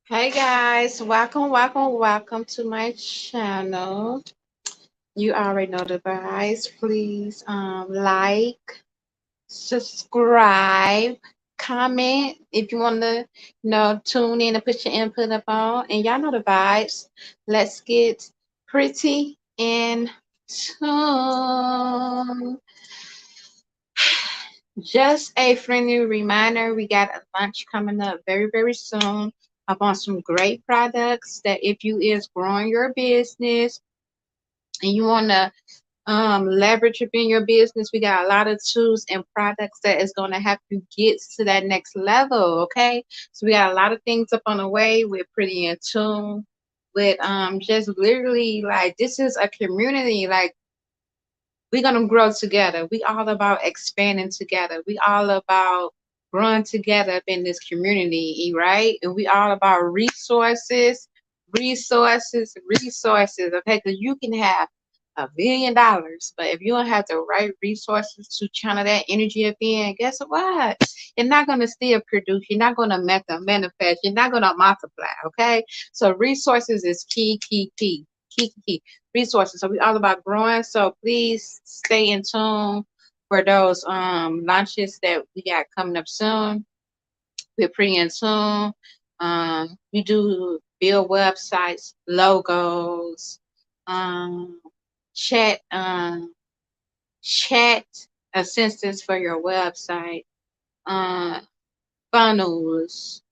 Hey guys, welcome to my channel. You already know the vibes. Please like, subscribe, comment if you want to tune in and put your input up on. And y'all know the vibes. Let's get pretty in tune. Just a friendly reminder, we got a launch coming up very soon upon some great products that if you is growing your business and you want to leverage up in your business, we got a lot of tools and products that is going to help you get to that next level. Okay, so we got a lot of things up on the way. We're pretty in tune with just literally like this is a community. Like, we're gonna grow together. We all about expanding together. We all about growing together up in this community, right? And we all about resources. Okay, because you can have $1 billion, but if you don't have the right resources to channel that energy up in, guess what? You're not gonna still produce. You're not gonna manifest. You're not gonna multiply. Okay, so resources is key resources. So we all about growing. So please stay in tune for those launches that we got coming up soon. We're pretty in tune. We do build websites, logos, um, chat, chat assistance for your website, uh, funnels,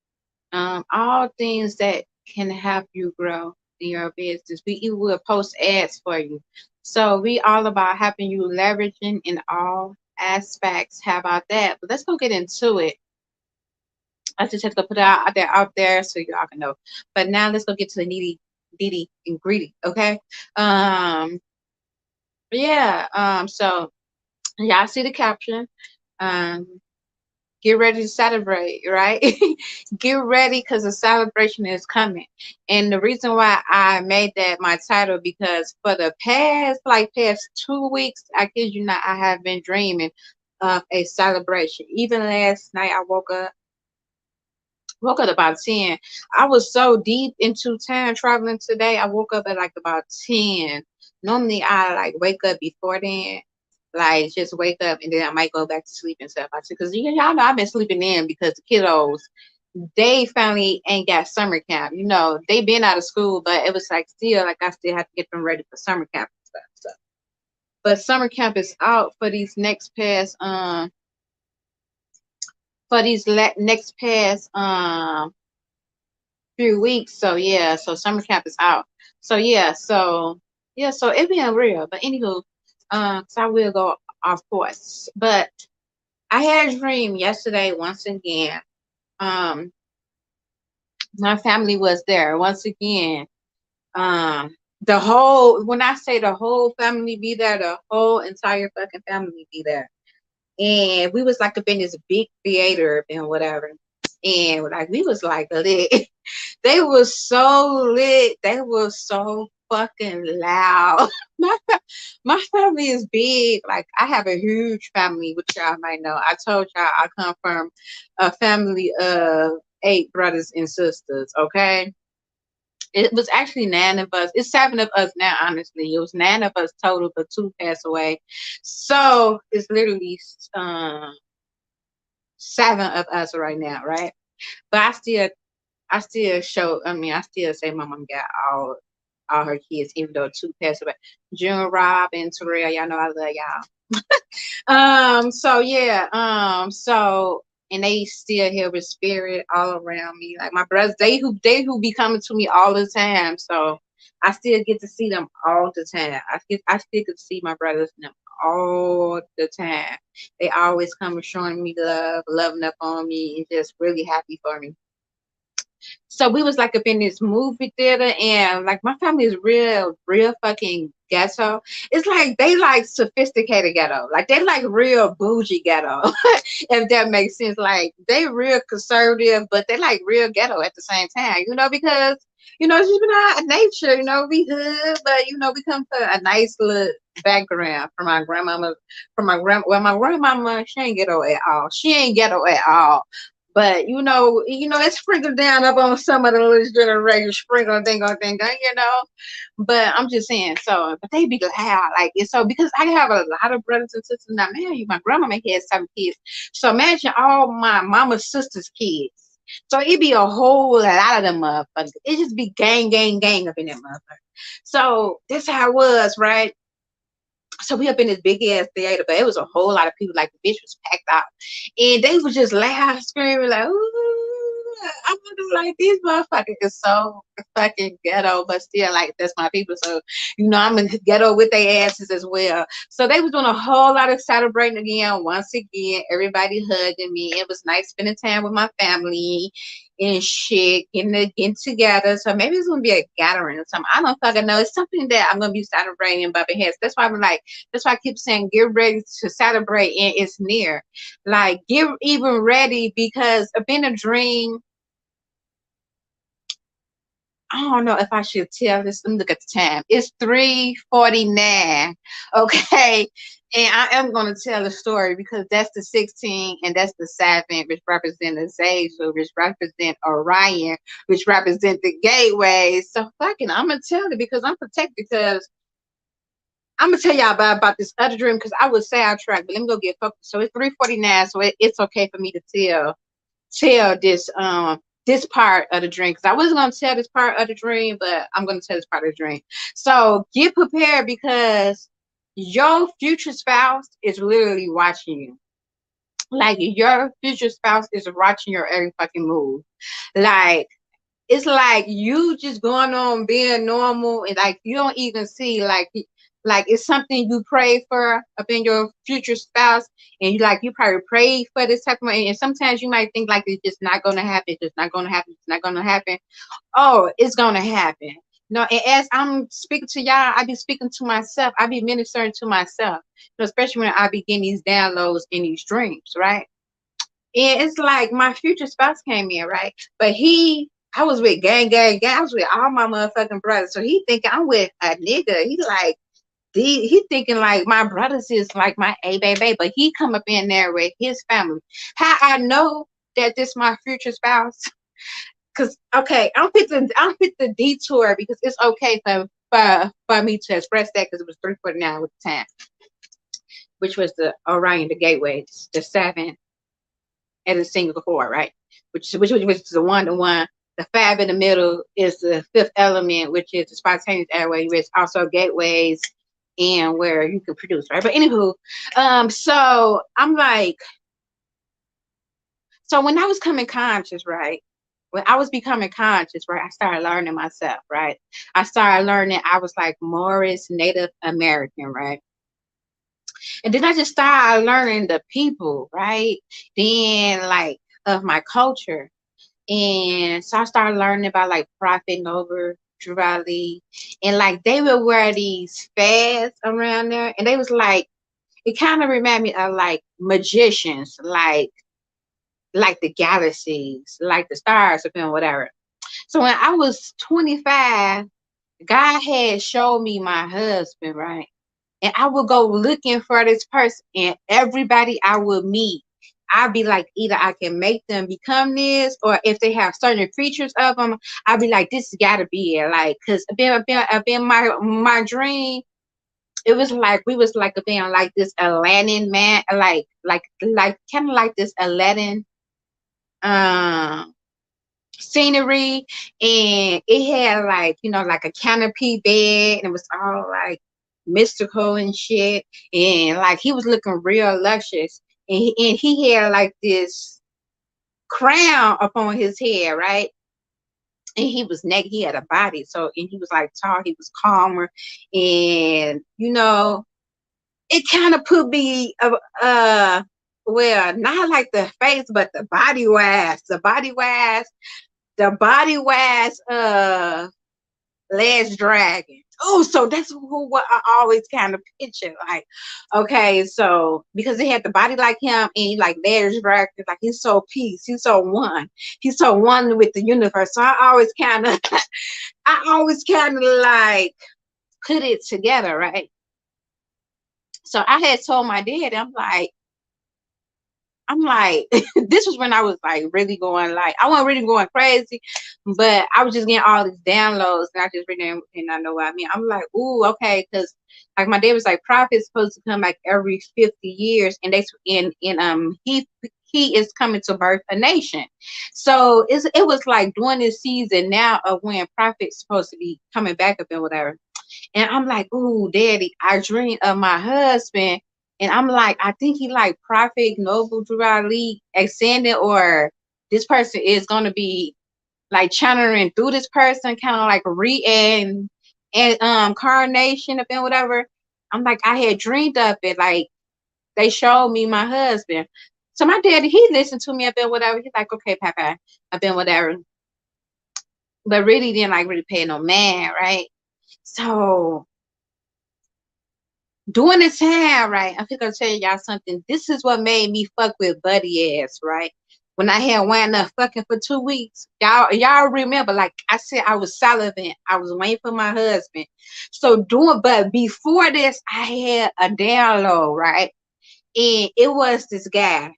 all things that can help you grow in your business. We will post ads for you. So we all about helping you leveraging in all aspects. How about that? But let's go get into it. I just have to put it out there so y'all can know. But now let's go get to the needy and greedy. Okay. Um. Yeah. So y'all see the caption. Um. Get ready to celebrate, right? Get ready because the celebration is coming. And the reason why I made that my title because for the past 2 weeks, I kid you not, I have been dreaming of a celebration. Even last night, I woke up about 10. I was so deep into time traveling today. I woke up at like about 10. Normally, I like wake up before then, like just wake up and then I might go back to sleep and stuff. I said, because y'all know I've been sleeping in because the kiddos, they finally ain't got summer camp. They been out of school, but it was like still like I still have to get them ready for summer camp and stuff. So, but summer camp is out for these next past few weeks. So yeah, so summer camp is out. So it being real. But anywho, so I will go off course. But I had a dream yesterday once again. Um, my family was there once again. The whole when I say the whole family be there, the whole entire fucking family be there. And we was like up in this big theater and whatever. And like we was like lit. They was so lit. They was so fucking loud. My my family is big. Like I have a huge family, which y'all might know. I told y'all I come from a family of 8 brothers and sisters. Okay, it was actually 9 of us. It's 7 of us now. Honestly, it was 9 of us total, but 2 passed away. So it's literally 7 of us right now, right? But I still show. I mean, I still say my mom got all her kids, even though 2 passed away. June, Rob, and Terrell, y'all know I love y'all. So yeah. And they still here with spirit all around me. Like my brothers, they who be coming to me all the time. So I still get to see them all the time. I still get to see my brothers and them all the time. They always come and showing me love, loving up on me, and just really happy for me. So we was like up in this movie theater, and like my family is real fucking ghetto. It's like they like sophisticated ghetto, like they like real bougie ghetto. If that makes sense. Like they real conservative, but they like real ghetto at the same time. Because it's just been our nature. We hood, but we come from a nice little background from my grandmama, from my grandmama. She ain't ghetto at all. She ain't ghetto at all, But it's sprinkled down up on some of the little generation sprinkle thing, But I'm just saying, so but they be loud like it's so because I have a lot of brothers and sisters now. Man, my grandmama had 7 kids. So imagine all my mama's sisters' kids. So it be a whole lot of them motherfuckers. It just be gang up in that motherfucker. So that's how it was, right? So we up in this big ass theater, but it was a whole lot of people. Like the bitch was packed out, and they was just loud screaming like, "Ooh, I want to do like these motherfuckers." It's so fucking ghetto, but still like that's my people. So I'm in ghetto with their asses as well. So they was doing a whole lot of celebrating again. Once again, everybody hugging me. It was nice spending time with my family and shit, getting together. So maybe it's gonna be a gathering or something. I don't fucking know. It's something that I'm gonna be celebrating in Bubba Heads. That's why I'm like, that's why I keep saying get ready to celebrate and it's near. Like get even ready because I've been a dream. I don't know if I should tell this. Let me look at the time. It's 3:49. Okay. And I am going to tell the story because that's the 16 and that's the 7, which represent the Zazel, which represent Orion, which represent the gateways. So fucking, I'm going to tell it because I'm protected because I'm going to tell y'all about this other dream because I would say I track, but let me go get focused. So it's 3:49. So it's okay for me to tell this part of the dream because I wasn't gonna tell this part of the dream, but I'm gonna tell this part of the dream. So get prepared because your future spouse is literally watching you. Like your future spouse is watching your every fucking move. Like it's like you just going on being normal and like you don't even see like it's something you pray for up in your future spouse and you probably pray for this type of money and sometimes you might think like it's just not gonna happen, it's just not gonna happen, it's not gonna happen. Oh, it's gonna happen. No, and as I'm speaking to y'all, I be speaking to myself, I be ministering to myself, especially when I be getting these downloads in these dreams, right? And it's like my future spouse came in, right? But I was with gang. I was with all my motherfucking brothers. So he thinking I'm with a nigga. He thinking like my brothers is like my A baby, but he come up in there with his family. How I know that this my future spouse? Cause okay, I'm fit the detour because it's okay for me to express that because it was 3:49 with the time, which was the Orion, the gateway, the 7 and a single chord, right? Which is the 1 to 1. The 5 in the middle is the 5th element, which is the spontaneous airway, which also gateways and where you can produce, right? But anywho, so I'm like, so when I was coming conscious, right? When I was becoming conscious, right, I started learning myself, right? I started learning I was like Morris Native American, right? And then I just started learning the people, right? Then like of my culture. And so I started learning about like Prophet Nova, Drali, and like they would wear these fads around there, and they was like it kind of reminded me of like magicians, like the galaxies, like the stars, and whatever. So when I was 25, God had showed me my husband, right? And I would go looking for this person, and everybody I would meet, I'd be like, either I can make them become this, or if they have certain features of them, I'd be like, this gotta be it. Like, cause been my dream. It was like we was like being like this Aladdin man, like kind of like this Aladdin um scenery, and it had like like a canopy bed and it was all like mystical and shit, and like he was looking real luscious, and he had like this crown upon his head, right? And he was naked, he had a body, so and he was like tall, he was calmer, and it kind of put me well, not like the face but the body wise Last Dragon. Oh, so that's what I always kind of picture. Like, okay, so because he had the body like him and he like Last Dragon, like he's so peace, he's so one with the universe. So I always kind of like put it together, right? So I had told my dad, I'm like, I'm like, this was when I was like really going like I wasn't really going crazy, but I was just getting all these downloads and I just reading and I know what I mean. I'm like, ooh, okay, because like my dad was like, prophet's supposed to come like every 50 years, and they he is coming to birth a nation. So it was like during this season now of when prophet's supposed to be coming back up and whatever. And I'm like, ooh, daddy, I dream of my husband. And I'm like, I think he like Prophet Noble Drew Ali ascending, or this person is gonna be like channeling through this person, kind of like re and carnation of and whatever. I'm like, I had dreamed of it, like they showed me my husband. So my daddy, he listened to me up and whatever. He's like, okay, Papa, I've been whatever. But really didn't like really pay no man, right? So during this time, right, I'm gonna tell y'all something. This is what made me fuck with Buddy ass, right? When I had wound up fucking for 2 weeks, y'all remember, like I said, I was salivant. I was waiting for my husband. So but before this, I had a download, right? And it was this guy.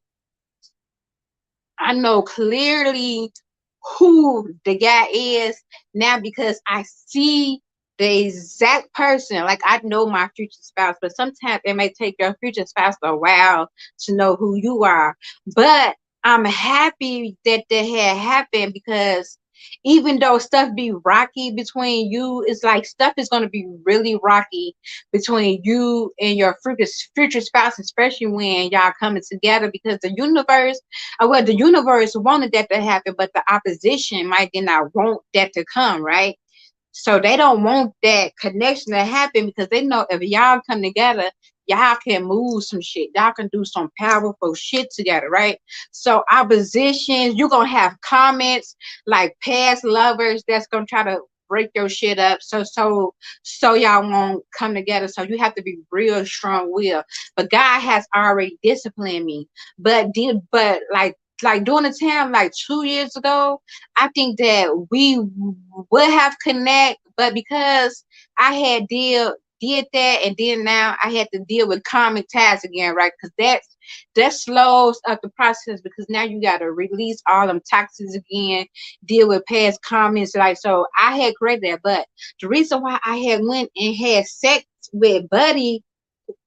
I know clearly who the guy is now because I see the exact person. Like I know my future spouse, but sometimes it may take your future spouse a while to know who you are. But I'm happy that that had happened because even though stuff be rocky between you, it's like stuff is gonna be really rocky between you and your future spouse, especially when y'all coming together because the universe wanted that to happen, but the opposition might did not want that to come, right? So they don't want that connection to happen because they know if y'all come together, y'all can move some shit. Y'all can do some powerful shit together, right? So oppositions, you're gonna have comments like past lovers that's gonna try to break your shit up. So y'all won't come together. So you have to be real strong will. But God has already disciplined me. But like during the time like 2 years ago, I think that we would have connect, but because I had did that, and then now I had to deal with karmic ties again, right? Because that slows up the process because now you got to release all them toxins again, deal with past comments, like so. I had created that, but the reason why I had went and had sex with Buddy,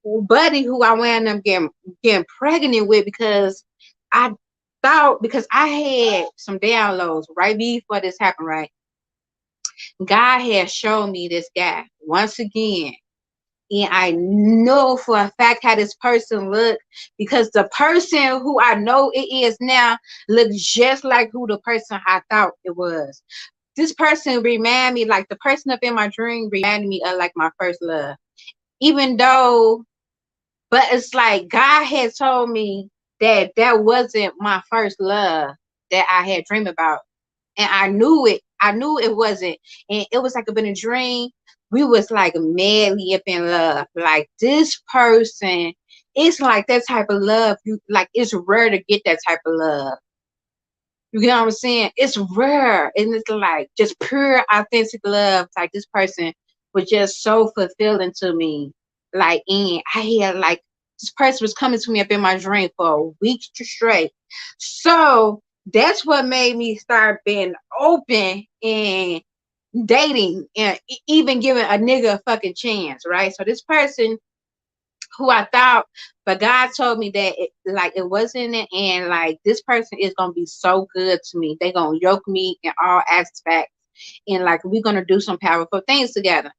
who I wound up getting pregnant with because I thought because I had some downloads right before this happened, right? God has shown me this guy once again. And I know for a fact how this person looked because the person who I know it is now looks just like who the person I thought it was. This person reminded me, like the person up in my dream reminded me of like my first love. Even though, but it's like God had told me that that wasn't my first love that I had dreamed about, and I knew it. I knew it wasn't, and it was like a been a dream. We was like madly up in love. Like this person, it's like that type of love. You like it's rare to get that type of love. You get what I'm saying? It's rare, and it's like just pure, authentic love. Like this person was just so fulfilling to me. Like, and I had like this person was coming to me up in my dream for a week straight. So that's what made me start being open and dating and even giving a nigga a fucking chance, right? So this person who I thought, but God told me that like it wasn't it, and like this person is gonna be so good to me. They gonna yoke me in all aspects, and like we're gonna do some powerful things together.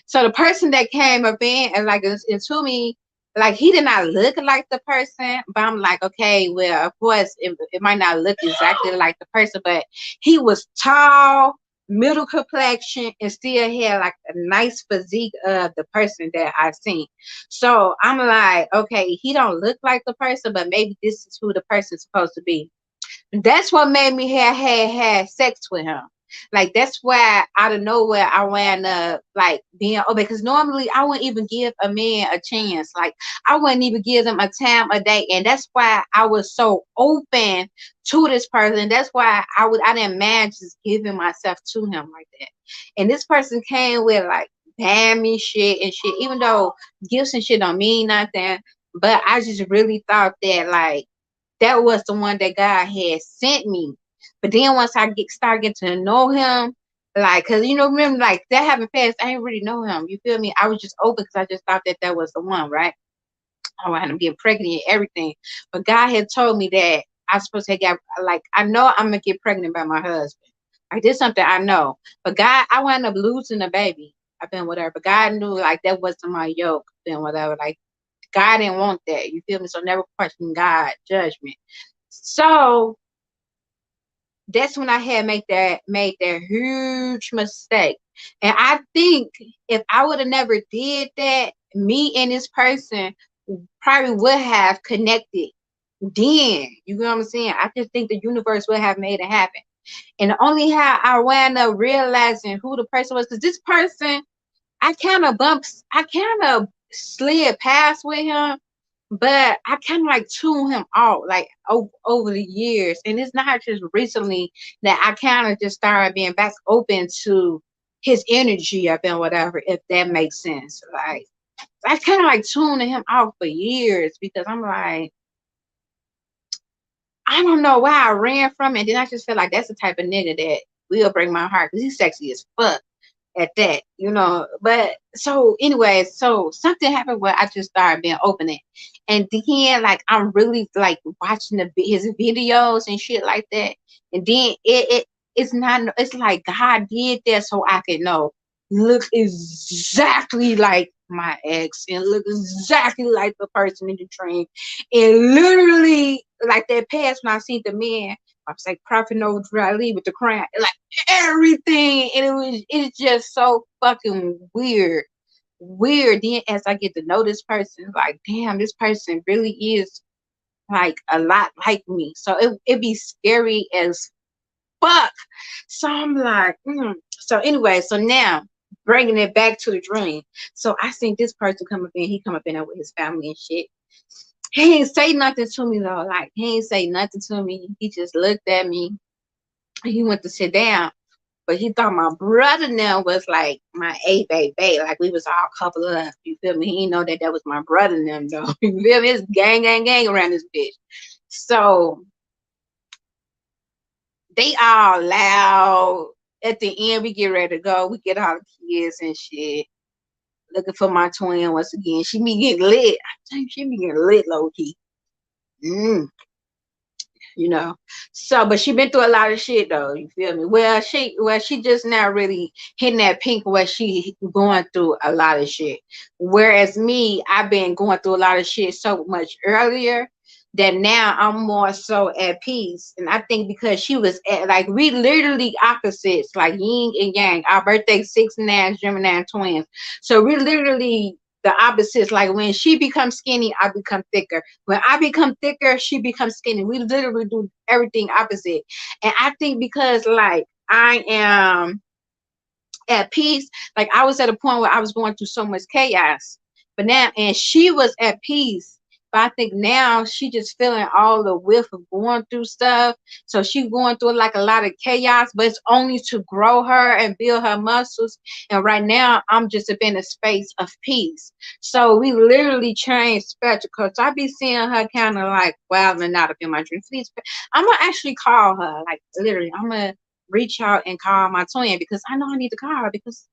So the person that came up in and like into me, like he did not look like the person, but I'm like, okay, well, of course, it might not look exactly like the person, but he was tall, middle complexion, and still had like a nice physique of the person that I seen. So I'm like, okay, he don't look like the person, but maybe this is who the person's supposed to be. That's what made me had sex with him. Like that's why out of nowhere I wound up like being because normally I wouldn't even give a man a chance. Like I wouldn't even give them a time a day. And that's why I was so open to this person. That's why I didn't mind just giving myself to him like that. And this person came with like bad me shit and shit, even though gifts and shit don't mean nothing. But I just really thought that like that was the one that God had sent me. But then once I start getting to know him, like, cause remember, like that happened fast. I didn't really know him. You feel me? I was just open because I just thought that that was the one, right? I wound up getting pregnant and everything. But God had told me that I was supposed to get, like, I know I'm gonna get pregnant by my husband. Like, this something I know. But God, I wound up losing a baby. I've been whatever. But God knew like that wasn't my yoke. Then whatever. Like God didn't want that. You feel me? So never question God judgment. So that's when I had made that huge mistake. And I think if I would have never did that, me and this person probably would have connected then. You know what I'm saying? I just think the universe would have made it happen. And only how I wound up realizing who the person was, because this person, I kind of slid past with him, but I kind of like tune him out like over the years. And it's not just recently that I kind of just started being back open to his energy up and whatever, if that makes sense. Like, I kind of like tuning him out for years because I'm like, I don't know why I ran from it. And then I just feel like that's the type of nigga that will break my heart because he's sexy as fuck at that. But so anyway, so something happened where I just started being open it. And then like I'm really like watching his videos and shit like that. And then it's not, it's like God did that so I could know. Look exactly like my ex and look exactly like the person in the dream. And literally like that past when I seen the man, I was like Prophet Noah Lee with the crown, like everything. And it's just so fucking weird. Weird. Then as I get to know this person, like, damn, this person really is like a lot like me. So it be scary as fuck. So I'm like, So anyway, so now bringing it back to the dream. So I seen this person come up in, he come up in there with his family and shit. He ain't say nothing to me though. Like he ain't say nothing to me. He just looked at me. He went to sit down. But he thought my brother now was like my A baby, like we was all coupled up. You feel me? He didn't know that that was my brother and them though. You feel me? It's gang around this bitch. So they all loud. At the end, we get ready to go. We get all the kids and shit. Looking for my twin once again. She be getting lit. I think she be getting lit low key. Mm. you know. So, but she been through a lot of shit though. You feel me? She just now really hitting that pink where she going through a lot of shit. Whereas me, I've been going through a lot of shit so much earlier that now I'm more so at peace. And I think because she was like we literally opposites, like yin and yang. Our birthday 6'9", Gemini twins. So we literally the opposites. Like when she becomes skinny, I become thicker. When I become thicker, she becomes skinny. We literally do everything opposite. And I think because like I am at peace, like I was at a point where I was going through so much chaos. But now and she was at peace. But I think now she just feeling all the whiff of going through stuff. So she going through like a lot of chaos, but it's only to grow her and build her muscles. And right now I'm just in a space of peace. So we literally changed spectacles. So I be seeing her kind of like wilding out up in my dreams. Please, I'm gonna actually call her. Like literally, I'm gonna reach out and call my twin because I know I need to call her because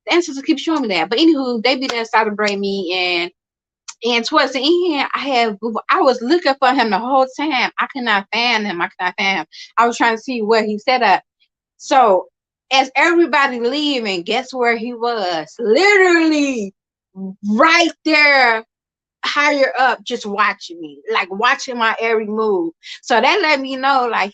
the ancestors keep showing me that. But anywho, they be there celebrate me and towards the end, I was looking for him the whole time. I could not find him. I was trying to see where he set up. So as everybody leaving, guess where he was? Literally right there higher up just watching me, like watching my every move. So that let me know like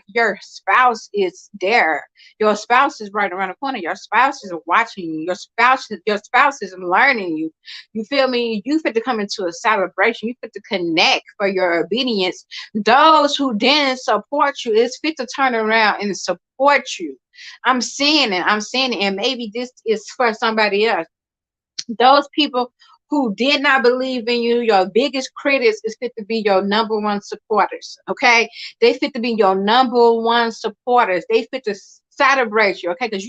your spouse is there. Your spouse is right around the corner. Your spouse is watching you. Your spouse is learning you. You feel me? You fit to come into a celebration. You fit to connect for your obedience. Those who didn't support you is fit to turn around and support you. I'm seeing it, and maybe this is for somebody else. Those people who did not believe in you, your biggest critics, is fit to be your number one supporters. Okay, they fit to be your number one supporters. They fit to celebrate you, okay? Because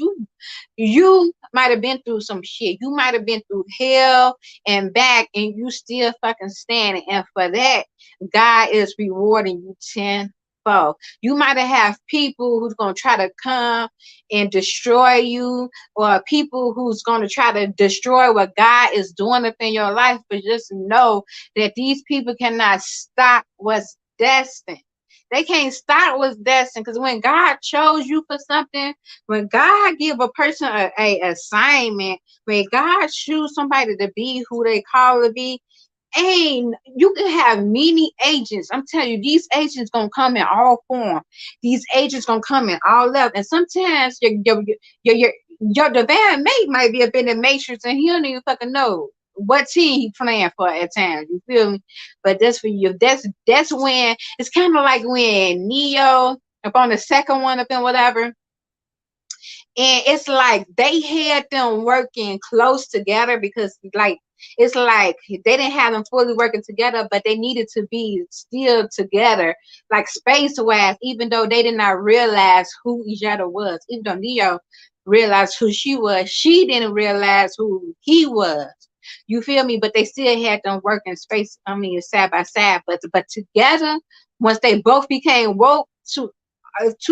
you might have been through some shit. You might have been through hell and back, and you still fucking standing. And for that, God is rewarding you tenfold. You might have had people who's gonna try to come and destroy you, or people who's gonna try to destroy what God is doing up in your life. But just know that these people cannot stop what's destined. They can't start what's destined, because when God chose you for something, when God give a person a assignment, when God choose somebody to be who they call to be, and you can have many agents. I'm telling you, these agents gonna come in all form. These agents gonna come in all levels. And sometimes your divine mate might be up in the matrix, and he don't even fucking know what team he playing for at times. You feel me? But that's for you. That's when it's kind of like when Neo up on the second one up in whatever. And it's like they had them working close together, because like it's like they didn't have them fully working together, but they needed to be still together, like space wise, even though they did not realize who each other was. Even though Neo realized who she didn't realize who he was. You feel me? But they still had them working space, I mean, side by side, but together, once they both became woke to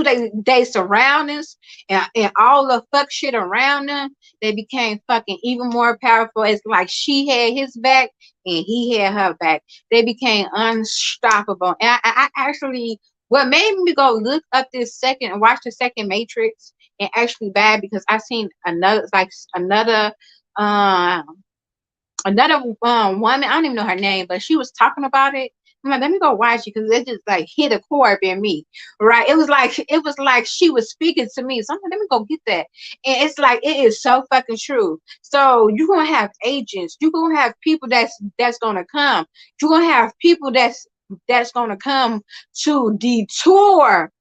their surroundings, and all the fuck shit around them, they became fucking even more powerful. It's like she had his back and he had her back. They became unstoppable. And I actually, what made me go look up this second and watch the second Matrix and actually bad, because I seen another, like um woman, I don't even know her name, but she was talking about it. I'm like, let me go watch it, because it just like hit a chord in me, right? It was like she was speaking to me. So I'm like, let me go get that. And it's like it is so fucking true. So you're gonna have agents, you're gonna have people that's gonna come. You're gonna have people that's gonna come to detour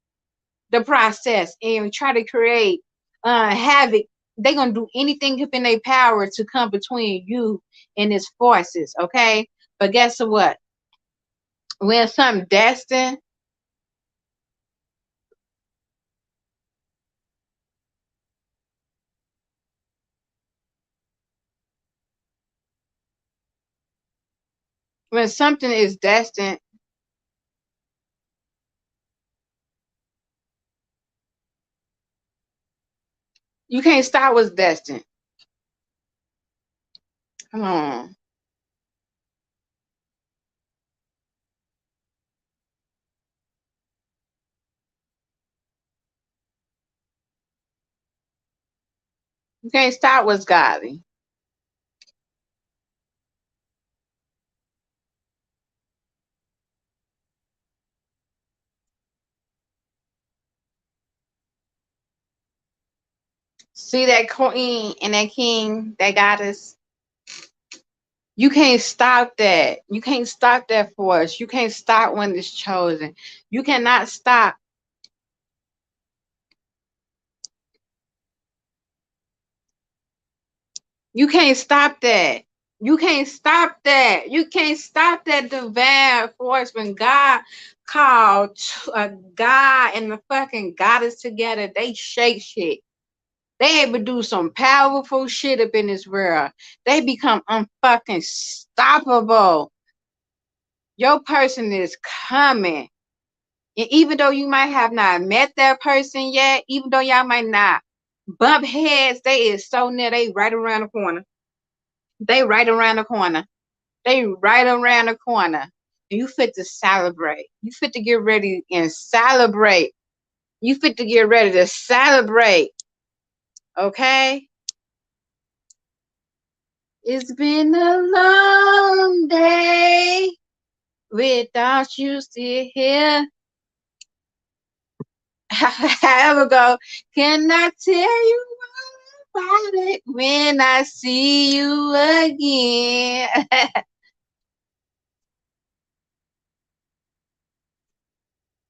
the process and try to create havoc. They're gonna do anything within their power to come between you and its forces, okay? But guess what? When something destined, when something is destined, you can't stop what's destined. Come on. You can't stop what's godly. See that queen and that king, that goddess? You can't stop that. You can't stop that force. You can't stop when it's chosen. You cannot stop. You can't stop that. You can't stop that. You can't stop that divine force. When God called a God and the fucking goddess together, they shake shit. They able to do some powerful shit up in this world. They become unfucking stoppable. Your person is coming. And even though you might have not met that person yet, even though y'all might not bump heads, they is so near. They right around the corner. They right around the corner. They right around the corner. And you fit to celebrate. You fit to get ready and celebrate. You fit to get ready to celebrate. Okay? It's been a long day without you still here. Have a go. Can I tell you all about it when I see you again?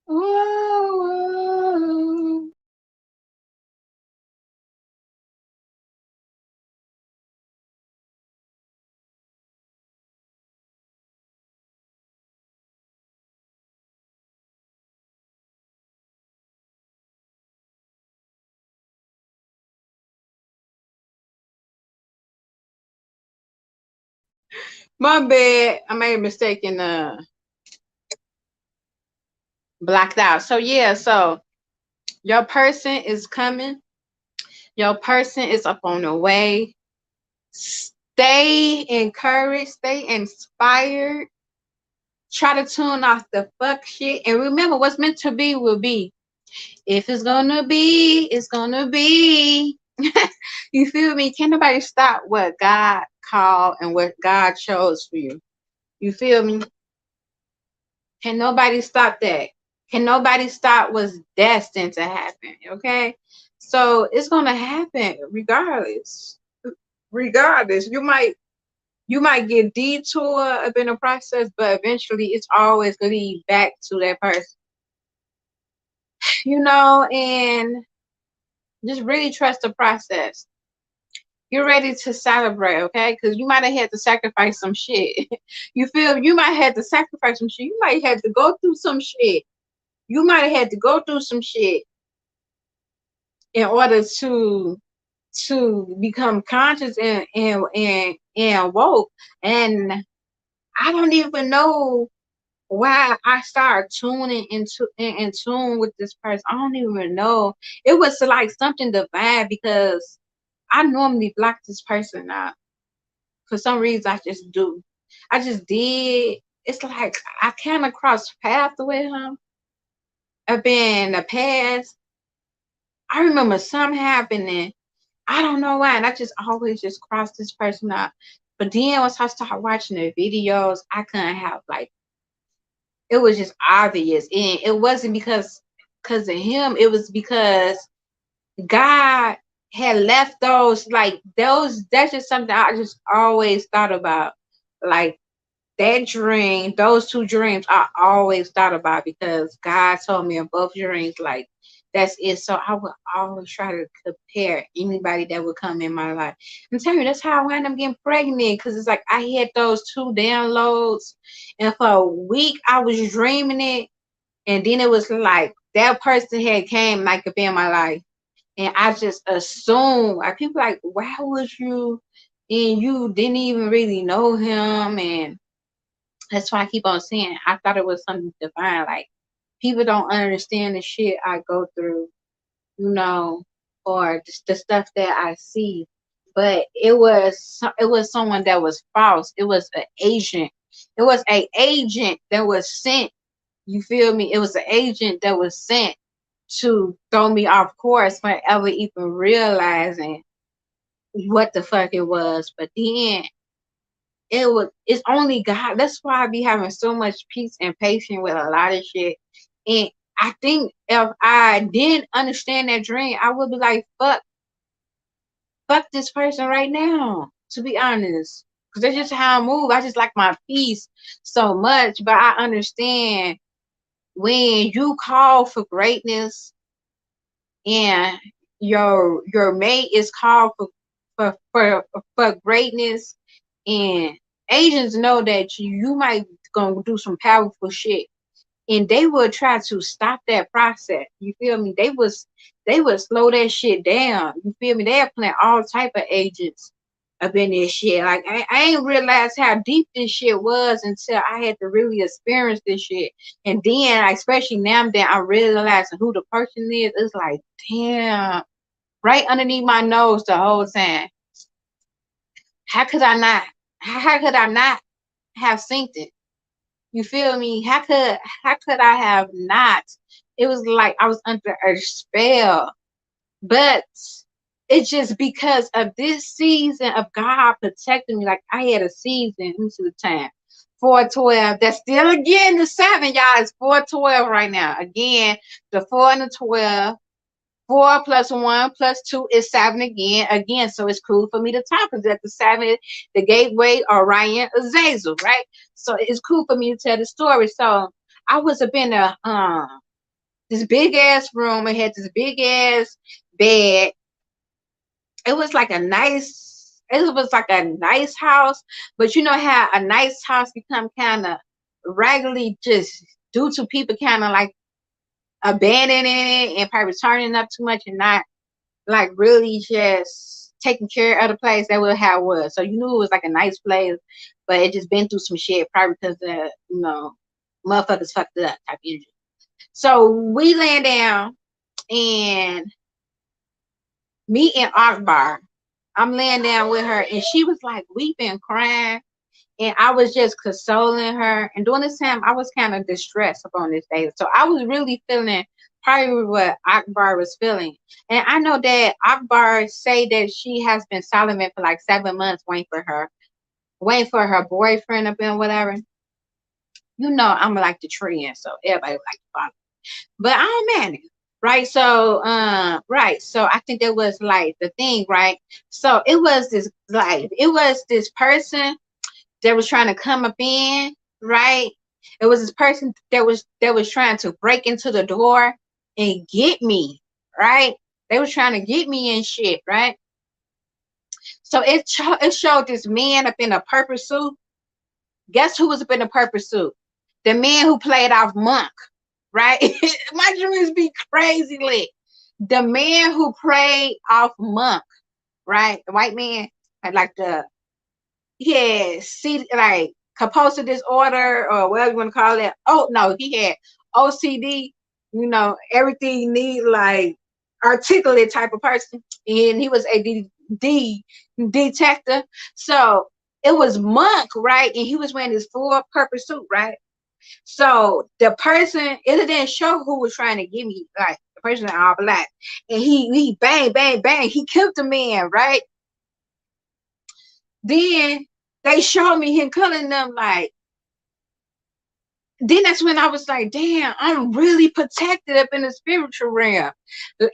Whoa. My bad. I made a mistake and blacked out. So yeah, so your person is coming. Your person is up on the way. Stay encouraged, stay inspired. Try to tune off the fuck shit. And remember, what's meant to be will be. If it's gonna be, it's gonna be. You feel me? Can't nobody stop what God called and what God chose for you. You feel me? Can nobody stop that? Can nobody stop what's destined to happen? Okay? So it's gonna happen regardless. Regardless. You might get detour up in the process, but eventually it's always gonna lead back to that person. And just really trust the process. You're ready to celebrate, okay? Because you might have had to sacrifice some shit. You feel you might have to sacrifice some shit. You might have to go through some shit. You might have had to go through some shit in order to become conscious and woke. And I don't even know why I started tuning in tune with this person. I don't even know. It was like something divine because I normally block this person out. For some reason I just do. I just did. It's like I came across paths with him. I've been in the past. I remember something happening. I don't know why. And I just always just cross this person out. But then once I started watching the videos, I couldn't have like it was just obvious. And it wasn't because of him. It was because God had left those like those that's just something I just always thought about. Like that dream, those two dreams I always thought about because God told me in both dreams, like, that's it. So I would always try to compare anybody that would come in my life. I'm telling you, that's how I wound up getting pregnant because it's like I had those two downloads, and for a week I was dreaming it, and then it was like that person had came like to be in my life, and I just assumed like people like, why would you? And you didn't even really know him, and that's why I keep on saying I thought it was something divine. Like people don't understand the shit I go through, or just the stuff that I see. But it was someone that was false. It was an agent. It was an agent that was sent. You feel me? It was an agent that was sent to throw me off course without even realizing what the fuck it was. But then it's only God. That's why I be having so much peace and patience with a lot of shit. And I think if I didn't understand that dream, I would be like, fuck this person right now, to be honest. Because that's just how I move. I just like my peace so much. But I understand when you call for greatness and your mate is called for greatness, and agents know that you might gonna do some powerful shit, and they would try to stop that process. You feel me? They would slow that shit down. You feel me? They have playing all type of agents up in this shit. Like I ain't realized how deep this shit was until I had to really experience this shit. And then, like, especially now that I'm realizing who the person is, it's like, damn, right underneath my nose the whole time. How could I not? How could I not have synced it? You feel me? How could I have not? It was like I was under a spell. But it's just because of this season of God protecting me. Like I had a season into the time. 412. That's still again the 7, y'all. It's 412 right now. Again, the 4 and the 12. 4 plus 1 plus 2 is 7 again. Again, so it's cool for me to talk because at the 7, the gateway, Orion, Azazel, right? So it's cool for me to tell the story. So I was up in a this big ass room. It had this big ass bed. It was like a nice house, but you know how a nice house become kind of regularly just due to people kind of like abandoning it and probably turning up too much and not like really just taking care of the place. That was how it was. So you knew it was like a nice place, but it just been through some shit, probably because motherfuckers fucked it up type energy. So we laying down, and me and Akbar, I'm laying down with her, and she was like weeping, crying, and I was just consoling her. And during this time, I was kind of distressed upon this day, so I was really feeling probably what Akbar was feeling. And I know that Akbar say that she has been celibate for like 7 months, waiting for her boyfriend up and whatever. I'm like the trend, so everybody like to follow. But I don't manage. Right. So right. So I think that was like the thing, right? So it was this person that was trying to come up in, right? It was this person that was trying to break into the door and get me, right? They was trying to get me and shit, right? So it showed this man up in a purple suit. Guess who was up in a purple suit? The man who played off Monk, right? My dreams be crazy lit. The man who played off Monk, right? The white man had like see, like compulsive disorder or whatever you want to call it. Oh no, he had OCD. Everything you need, like articulate type of person, and he was a D detector. So it was Monk, right? And he was wearing his full purple suit, right? So the person, it didn't show who was trying to give me, like the person in all black, and he bang bang bang, he killed the man, right? Then they showed me him killing them, like. Then that's when I was like, damn, I'm really protected up in the spiritual realm.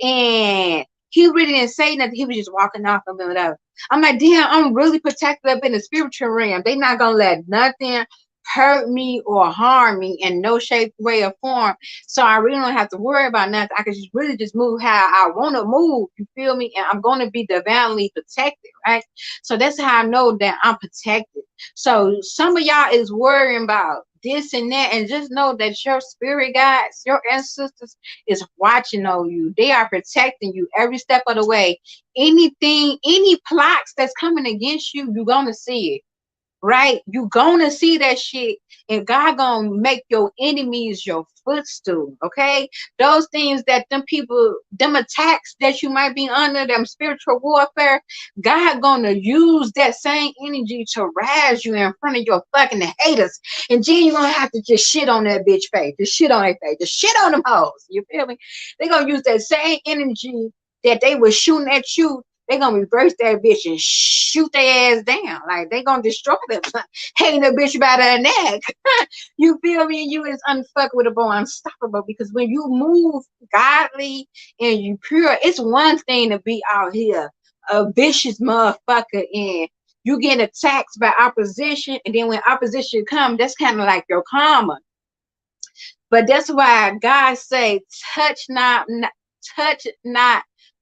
And he really didn't say nothing. He was just walking off of me, whatever. I'm like, damn, I'm really protected up in the spiritual realm. They not gonna let nothing hurt me or harm me in no shape, way, or form. So I really don't have to worry about nothing. I can just really just move how I want to move. You feel me? And I'm gonna be divinely protected, right? So that's how I know that I'm protected. So some of y'all is worrying about this and that, and just know that your spirit guides, your ancestors is watching on you. They are protecting you every step of the way. Anything, any plots that's coming against you, you're gonna see it, right? You gonna see that shit, and God gonna make your enemies your footstool. Okay, those things that them people, them attacks that you might be under, them spiritual warfare, God gonna use that same energy to rise you in front of your fucking haters, and then you're gonna have to just shit on that bitch face, just shit on their face, just shit on them hoes. You feel me? They gonna use that same energy that they were shooting at you. They gonna reverse that bitch and shoot their ass down. Like they gonna destroy them, hanging the bitch by their neck. You feel me? You is unfuckable, unstoppable. Because when you move godly and you pure, it's one thing to be out here a vicious motherfucker and you get attacked by opposition, and then when opposition comes, that's kind of like your karma. But that's why God say, touch not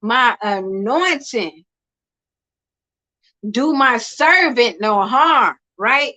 my anointing, do my servant no harm, right?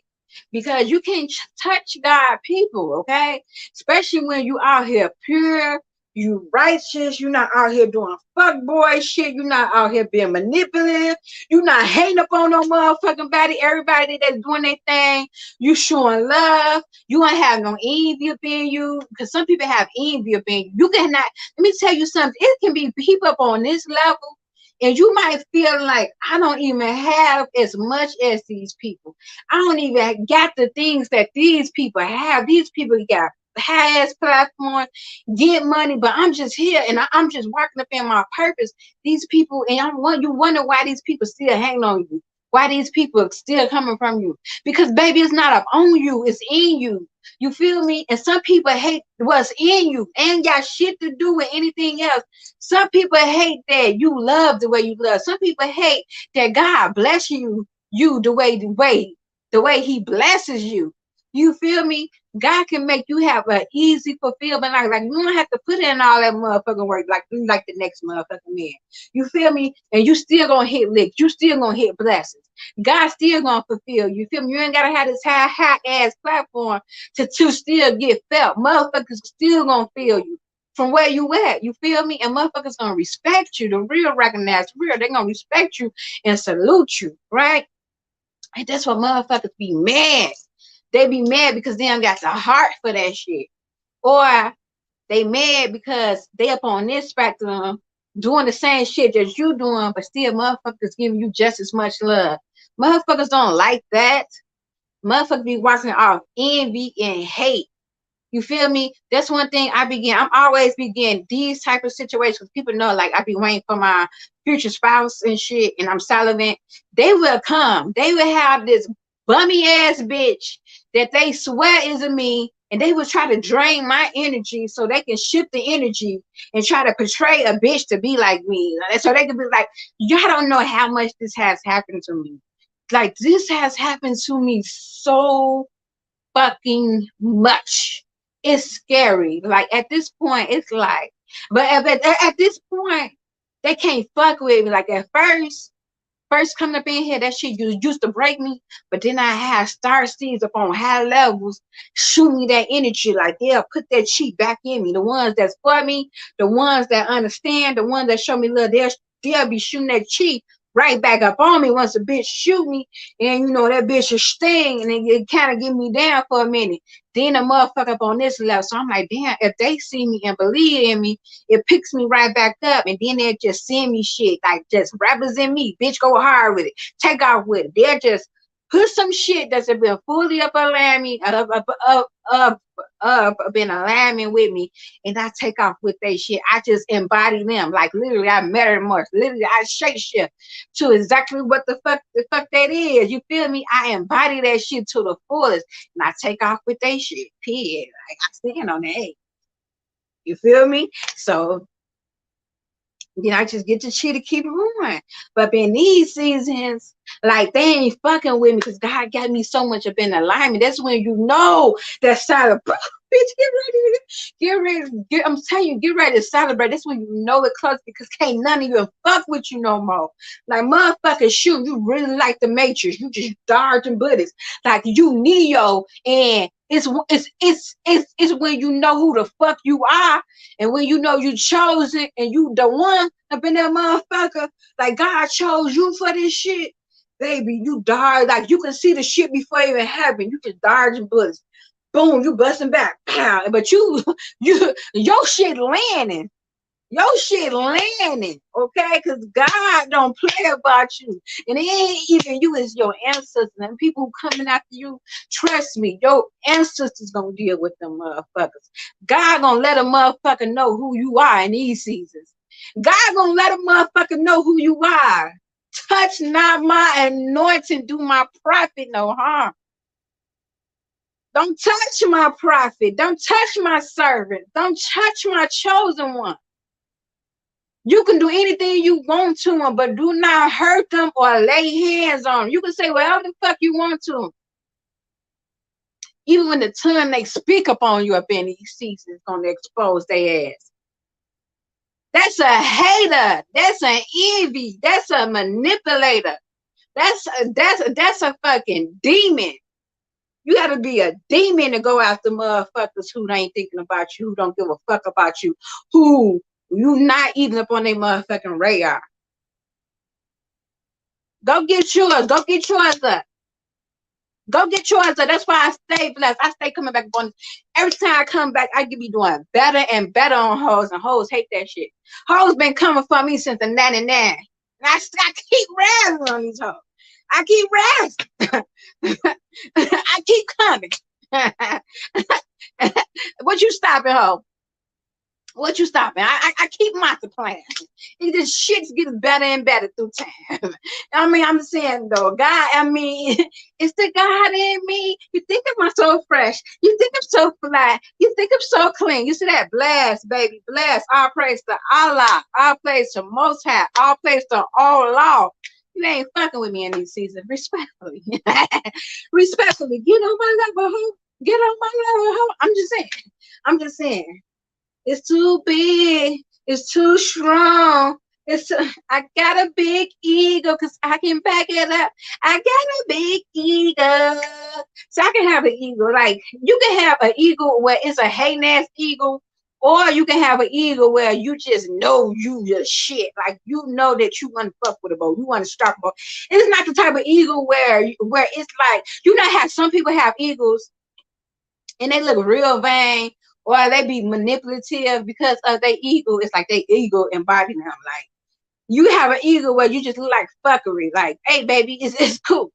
Because you can't touch God people, okay? Especially when you out here pure, you righteous, you're not out here doing fuck boy shit, you're not out here being manipulative, you're not hating up on no motherfucking body, everybody that's doing their thing, you showing love, you don't have no envy up in you, because some people have envy up in you. You cannot, let me tell you something, it can be people up on this level and you might feel like I don't even have as much as these people. I don't even got the things that these people have. These people got high ass platform, get money, but I'm just here and I'm just working up in my purpose. These people, and you wonder why these people still hang on you. Why these people are still coming from you. Because baby, it's not up on you, it's in you. You feel me? And some people hate what's in you. Ain't got shit to do with anything else. Some people hate that you love the way you love. Some people hate that God bless you the way he blesses you. You feel me? God can make you have an easy fulfillment life. Like you don't have to put in all that motherfucking work like the next motherfucking man. You feel me? And you still gonna hit licks. You still gonna hit blessings. God still gonna fulfill you. Feel me? You ain't gotta have this high ass platform to still get felt. Motherfuckers still gonna feel you from where you at. You feel me? And motherfuckers gonna respect you. The real recognize the real. They gonna respect you and salute you, right? And that's what motherfuckers be mad. They be mad because they don't got the heart for that shit. Or they mad because they up on this spectrum doing the same shit that you doing, but still motherfuckers giving you just as much love. Motherfuckers don't like that. Motherfuckers be watching off envy and hate. You feel me? That's one thing I'm always begin these type of situations. People know, like, I be waiting for my future spouse and shit, and I'm salivant. They will come. They will have this bummy ass bitch that they swear isn't me, and they will try to drain my energy so they can shift the energy and try to portray a bitch to be like me. So they can be like, y'all don't know how much this has happened to me. Like, this has happened to me so fucking much. It's scary. Like, at this point, it's like, but at this point, they can't fuck with me. Like, at first coming up in here, that shit used to break me. But then I had star seeds up on high levels shoot me that energy. Like, they'll put that cheat back in me. The ones that's for me, the ones that understand, the ones that show me love, they'll be shooting that cheat right back up on me once a bitch shoot me. And you know, that bitch will sting and it kind of get me down for a minute. Then a motherfucker up on this level. So I'm like, damn, if they see me and believe in me, it picks me right back up. And then they'll just send me shit, like, just represent me. Bitch, go hard with it. Take off with it. They'll just put some shit that's been fully up alignment, been alignment with me, and I take off with that shit. I just embody them. Like, literally, I metamorph. Literally, I shape shift to exactly what the fuck that is. You feel me? I embody that shit to the fullest, and I take off with that shit. Period. Like, I stand on that. You feel me? So then I just get the shit to keep it going. But in these seasons, like, they ain't fucking with me because God got me so much up in alignment. That's when you know that solid. Bitch, get ready, I'm telling you, get ready to celebrate. That's when you know it close because can't none of you fuck with you no more. Like, motherfucker, shoot, you really like the Matrix. You just dodging bullets. Like, you Neo, and it's when you know who the fuck you are, and when you know you chosen and you the one up in that motherfucker. Like, God chose you for this shit. Baby, you dodge. Like, you can see the shit before it even happened. You just dodging bullets. Boom, you busting back. Pow. But your shit landing. Your shit landing, okay? Because God don't play about you. And it ain't even you, it's your ancestors. And people who coming after you, trust me, your ancestors gonna deal with them motherfuckers. God gonna let a motherfucker know who you are in these seasons. God gonna let a motherfucker know who you are. Touch not my anointing, do my prophet no harm. Don't touch my prophet. Don't touch my servant. Don't touch my chosen one. You can do anything you want to them, but do not hurt them or lay hands on them. You can say whatever the fuck you want to them. Even when the tongue they speak upon you up in these seasons, gonna expose their ass. That's a hater. That's an envy. That's a manipulator. That's a fucking demon. You gotta be a demon to go after motherfuckers who ain't thinking about you, who don't give a fuck about you, who you not even up on their motherfucking radar. Go get yours. Go get yours up. Go get yours up. That's why I stay blessed. I stay coming back on. Every time I come back, I can be doing better and better on hoes, and hoes hate that shit. Hoes been coming for me since the 99. And I keep razzing on these hoes. I keep razzing. I keep coming. What you stopping, hoe? What you stopping? I keep multiplying. This shit gets better and better through time. I mean, I'm saying though, God, I mean, it's the God in me. You think I'm so fresh. You think I'm so fly. You think I'm so clean. You see that? Bless, baby, bless. All praise to Allah. All praise to Most High. All praise to all law. You ain't fucking with me in these seasons. Respectfully. Respectfully. Get on my level, ho. Get on my level, ho. I'm just saying. It's too big. It's too strong. I got a big ego because I can back it up. I got a big ego. So I can have an ego. Like, you can have an ego where it's a hate ass ego, Or you can have an ego where you just know you just shit. Like you know that you want to fuck with a boat. You want to start a boat. It's not the type of ego where it's like, you know how some people have egos and they look real vain, or they be manipulative because of their ego. It's like their ego embody them. Like you have an ego where you just look like fuckery. Like, hey baby, it's cool.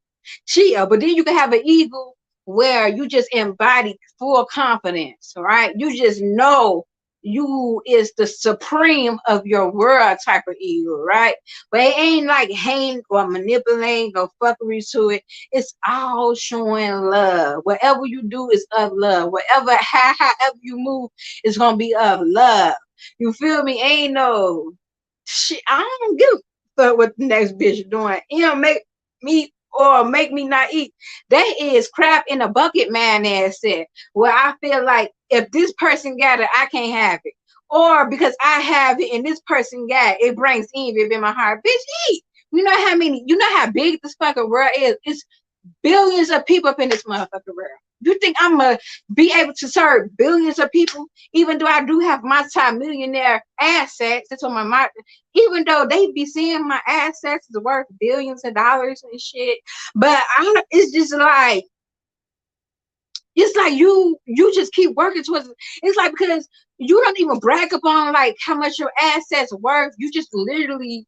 Chill. But then you can have an ego where you just embody full confidence, right? You just know you is the supreme of your world type of ego, right? But it ain't like hang or manipulating or fuckery to it. It's all showing love. Whatever you do is of love. However you move is gonna be of love. You feel me? Ain't no shit. I don't give a fuck what the next bitch doing. It'll make me or make me not eat. That is crap in a bucket, man ass said. Where I feel like if this person got it, I can't have it. Or because I have it and this person got it, it brings envy in my heart. Bitch, eat. You know how big this fucking world is? It's billions of people up in this motherfucking world. You think I'm gonna be able to serve billions of people, even though I do have multi-millionaire assets? That's what my mind. Even though they be seeing my assets is worth billions of dollars and shit, but it's just like you just keep working towards it. It's like because you don't even brag upon like how much your assets worth. You just literally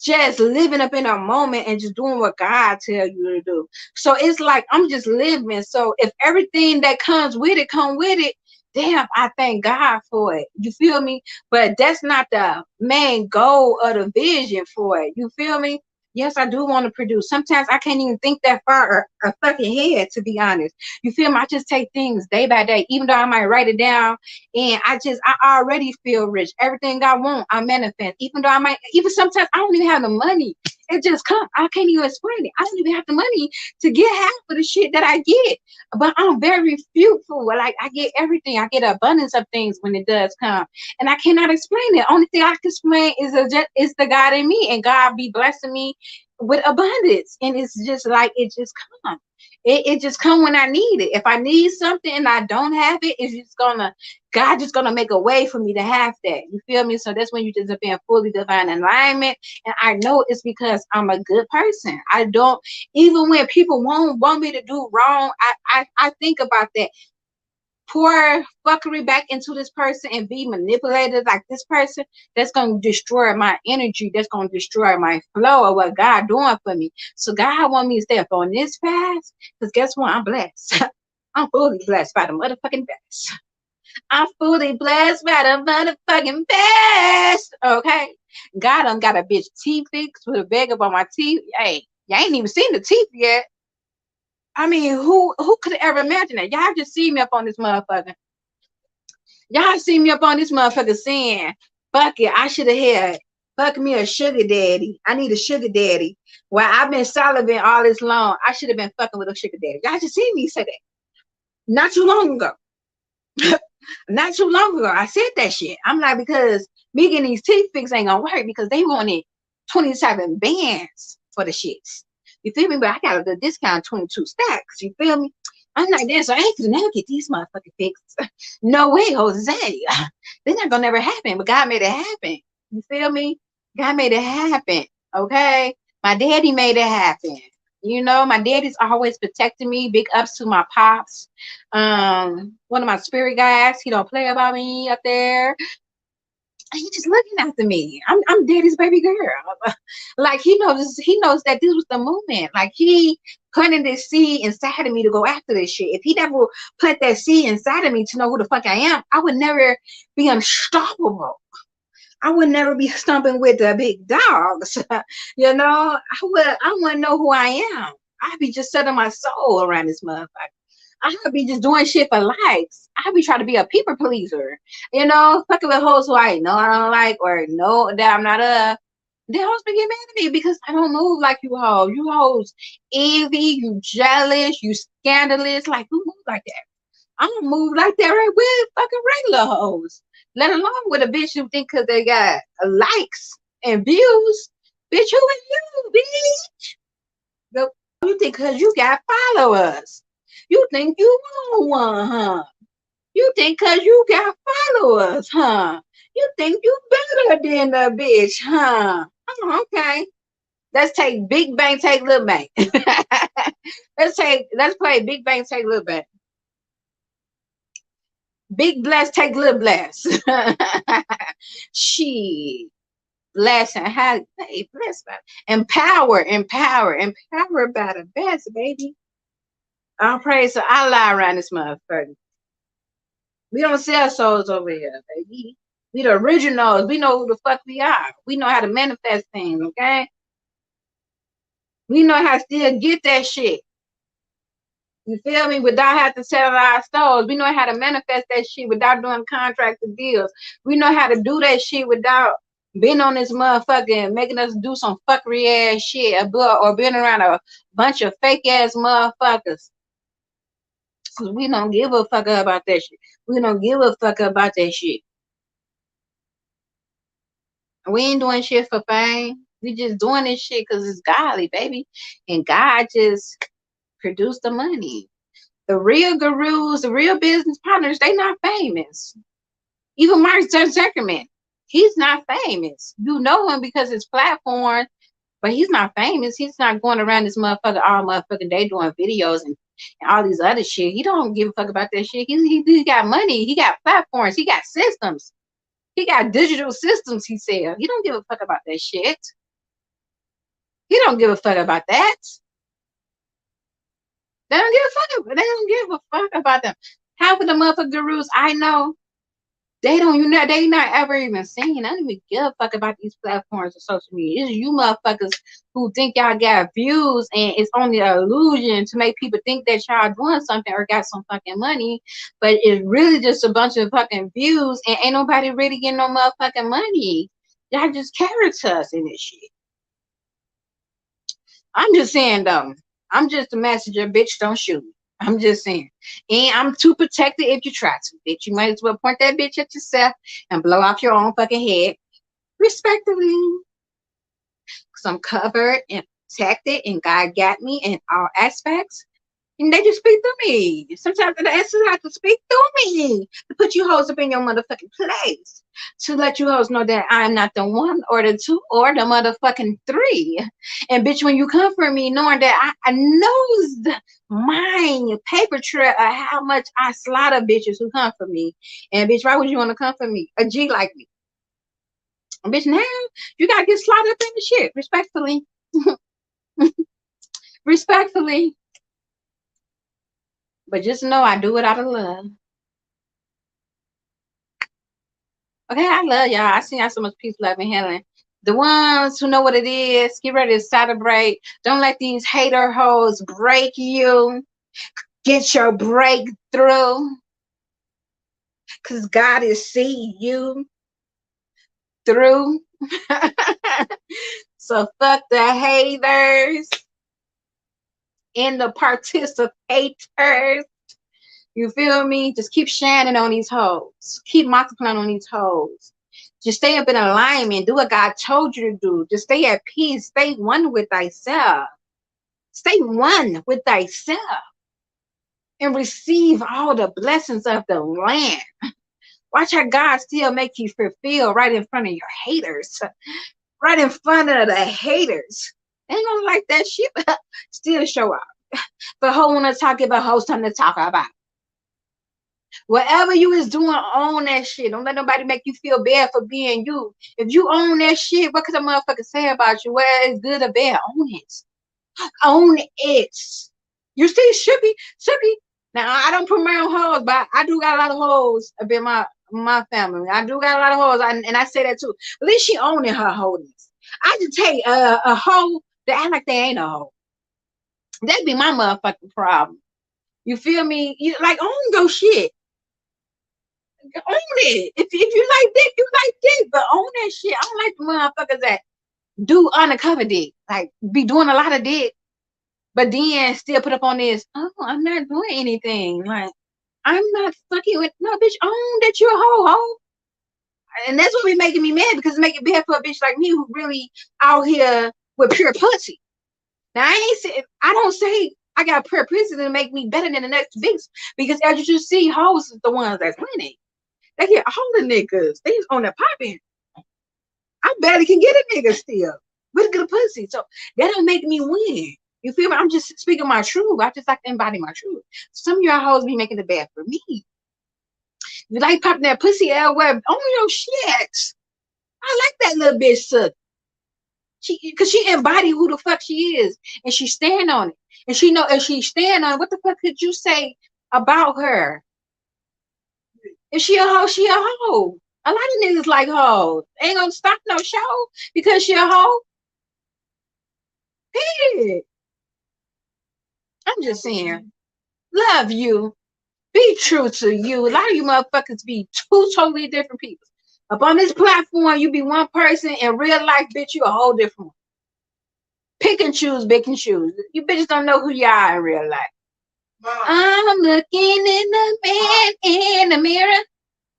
just living up in a moment and just doing what God tell you to do. So it's like I'm just living. So if everything that comes with it come with it, damn, I thank God for it. You feel me? But that's not the main goal of the vision for it. You feel me? Yes, I do want to produce. Sometimes I can't even think that far a fucking head, to be honest. You feel me? I just take things day by day, even though I might write it down and I already feel rich. Everything I want, I manifest. Even though I might, even sometimes I don't even have the money. It just comes. I can't even explain it. I don't even have the money to get half of the shit that I get. But I'm very fruitful. Like I get everything. I get abundance of things when it does come. And I cannot explain it. Only thing I can explain is the God in me. And God be blessing me with abundance. And it's just like it just comes. It just come when I need it. If I need something and I don't have it, it's just gonna God just gonna make a way for me to have that. You feel me? So that's when you just be in fully divine alignment. And I know it's because I'm a good person. I don't even when people won't want me to do wrong, I think about that. Pour fuckery back into this person and be manipulated like this person, that's gonna destroy my energy. That's gonna destroy my flow of what God doing for me. So God want me to stay up on this path because guess what? I'm blessed. I'm fully blessed by the motherfucking best. I'm fully blessed by the motherfucking best. Okay. God done got a bitch teeth fixed with a bag up on my teeth. Hey, y'all ain't even seen the teeth yet. I mean, who could ever imagine that? Y'all just see me up on this motherfucker. Y'all see me up on this motherfucker saying, fuck it, I should have had fuck me a sugar daddy. I need a sugar daddy. Well, I've been salivating all this long. I should have been fucking with a sugar daddy. Y'all just see me say that. Not too long ago. Not too long ago, I said that shit. I'm like, because me getting these teeth fixed ain't gonna work because they wanted 27 bands for the shits. You feel me? But I got a good discount, 22 stacks. You feel me? I'm like, damn, so I ain't gonna never get these motherfucking fixed. No way, Jose. They're not gonna never happen, but God made it happen. You feel me? God made it happen. Okay? My daddy made it happen. You know, my daddy's always protecting me. Big ups to my pops. One of my spirit guides, he don't play about me up there. He just looking after me. I'm daddy's baby girl. Like he knows that this was the movement. Like he planted this seed inside of me to go after this shit. If he never put that seed inside of me to know who the fuck I am, I would never be unstoppable. I would never be stumping with the big dogs. You know, I wouldn't know who I am. I'd be just setting my soul around this motherfucker. I could be just doing shit for likes. I be trying to be a people pleaser. You know, fucking with hoes who I know I don't like or know that I'm not a. The hoes be getting mad at me because I don't move like you hoes. You hoes envy, you jealous, you scandalous. Like who move like that? I don't move like that right with fucking regular hoes. Let alone with a bitch who think because they got likes and views. Bitch, who are you, bitch? You think because you got followers. You think you want one, huh? You think cause you got followers, huh? You think you better than the bitch, huh? Oh, okay. Let's take Big Bang, take Little Bang. Let's play Big Bang, take Little Bang. Big Bless, take Little Bless. She bless and have hey, bless by empower by the best, baby. All praise to Allah around this motherfucker. We don't sell souls over here, baby. We the originals. We know who the fuck we are. We know how to manifest things, okay? We know how to still get that shit. You feel me? Without having to sell our souls. We know how to manifest that shit without doing contracts and deals. We know how to do that shit without being on this motherfucker and making us do some fuckery ass shit or being around a bunch of fake ass motherfuckers. Cause we don't give a fuck about that shit. We don't give a fuck about that shit. We ain't doing shit for fame. We just doing this shit because it's godly, baby. And God just produced the money. The real gurus, the real business partners, they not famous. Even Mark Zuckerman, he's not famous. You know him because his platform, but he's not famous. He's not going around this motherfucker all motherfucking day doing videos and all these other shit. He don't give a fuck about that shit. He got money. He got platforms. He got systems. He got digital systems, he said. He don't give a fuck about that shit. He don't give a fuck about that. They don't give a fuck. They don't give a fuck about them. Half of the motherfucking gurus I know, they not ever even seen. I don't even give a fuck about these platforms or social media. It's you motherfuckers who think y'all got views and it's only an illusion to make people think that y'all doing something or got some fucking money. But it's really just a bunch of fucking views and ain't nobody really getting no motherfucking money. Y'all just characters in this shit. I'm just saying though. I'm just a messenger, bitch. Don't shoot me. I'm just saying. And I'm too protected if you try to, bitch. You might as well point that bitch at yourself and blow off your own fucking head. Respectively. Because I'm covered and protected and God got me in all aspects. And they just speak through me. Sometimes the answers have to speak through me to put you hoes up in your motherfucking place. To let you hoes know that I'm not the one or the two or the motherfucking three. And bitch, when you come for me, knowing that I knows my paper trail of how much I slaughter bitches who come for me. And bitch, why would you want to come for me? A G like me. And bitch, now you gotta get slaughtered up in the shit. Respectfully. Respectfully. But just know I do it out of love. Okay, I love y'all. I see y'all so much peace, love, and healing. The ones who know what it is, get ready to celebrate. Don't let these hater hoes break you. Get your breakthrough. Because God is seeing you through. So fuck the haters and the participators. You feel me? Just keep shining on these hoes. Keep multiplying on these hoes. Just stay up in alignment. Do what God told you to do. Just stay at peace. Stay one with thyself. Stay one with thyself. And receive all the blessings of the land. Watch how God still make you fulfill right in front of your haters. Right in front of the haters. They ain't gonna like that shit, but still show up. But who wanna talk about who's time to talk about? Whatever you is doing, own that shit. Don't let nobody make you feel bad for being you. If you own that shit, what could a motherfucker say about you? Whether it's good or bad, own it. Own it. You see, Shooky. Now I don't promote hoes, but I do got a lot of hoes up in my family. I do got a lot of hoes, and I say that too. At least she owning her holiness. I just take a hoe that act like they ain't a hoe. That'd be my motherfucking problem. You feel me? You like own your shit. Own it. If you like dick, you like dick, but own that shit. I don't like the motherfuckers that do undercover dick, like be doing a lot of dick, but then still put up on this. Oh, I'm not doing anything. Like I'm not fucking with no bitch. Own that you're a hoe. And that's what be making me mad because it's making bad for a bitch like me who really out here with pure pussy. Now I I got prayer pussy to make me better than the next bitch. Because as you see, hoes is the ones that's winning. They get all the niggas. They just on the popping. I barely can get a nigga still with good pussy. So that don't make me win. You feel me? I'm just speaking my truth. I just like to embody my truth. Some of y'all hoes be making it bad for me. You like popping that pussy elsewhere on your shit. I like that little bitch suck. Cause she embody who the fuck she is. And she stand on it. And she know if she stand on it, what the fuck could you say about her? If she a hoe, she a hoe. A lot of niggas like hoes. Ain't gonna stop no show because she a hoe. Period. I'm just saying. Love you. Be true to you. A lot of you motherfuckers be two totally different people. Up on this platform, you be one person. In real life, bitch, you a whole different one. Pick and choose, pick and choose. You bitches don't know who you are in real life. Mom. I'm looking in the man in the mirror.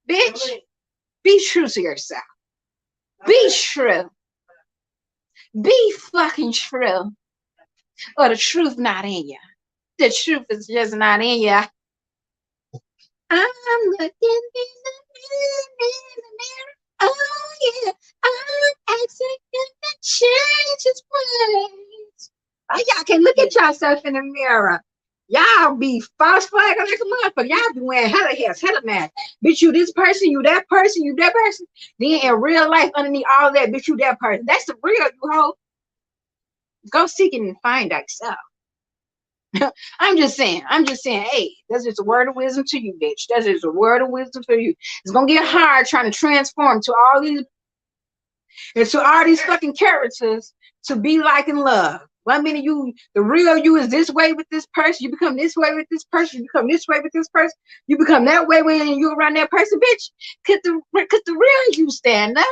Bitch, be true to yourself. Be true. Be fucking true. Or the truth not in you. The truth is just not in you. I'm looking in the mirror. Oh yeah, I'm asking him to change his ways. Oh, y'all can look at yourself in the mirror. Y'all be false flag like a motherfucker. Y'all be wearing hella hairs, hella mask. Bitch, you this person, you that person, you that person. Then in real life, underneath all that, bitch, you that person. That's the real you hoe. Go seek it and find thyself. I'm just saying, hey, that's just a word of wisdom to you, bitch. That's just a word of wisdom for you. It's gonna get hard trying to transform to all these fucking characters to be like in love. 1 minute you, the real you is this way with this person, you become this way with this person, you become this way with this person, you become that way when you around that person, bitch. Could the real you stand up?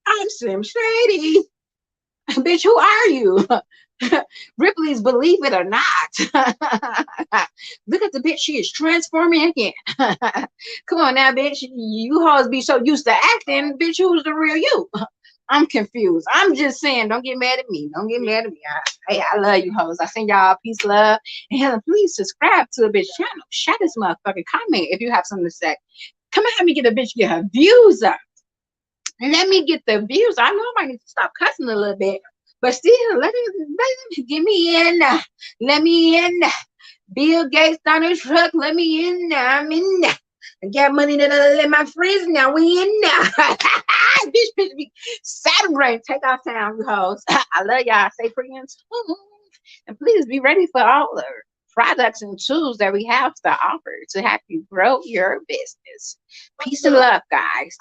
I'm Slim Shady. Bitch, who are you? Ripley's Believe It or Not. Look at the bitch, she is transforming again. Come on now, bitch. You hoes be so used to acting, bitch. Who's the real you? I'm confused. I'm just saying, don't get mad at me. Don't get mad at me. I love you hoes. I send y'all peace, love, and Helen, please subscribe to a bitch channel. Share this motherfucking comment if you have something to say. Come on, let me get a bitch, get her views up. And let me get the views. I know I might need to stop cussing a little bit. But still, let me get me in. Let me in. Bill Gates on his truck. Let me in. I'm in. I got money that I let my friends now. We in now. Bitch, be Saturn brain. Take off town, you hoes. I love y'all. Stay free and tuned. And please be ready for all the products and tools that we have to offer to help you grow your business. Peace and love, guys.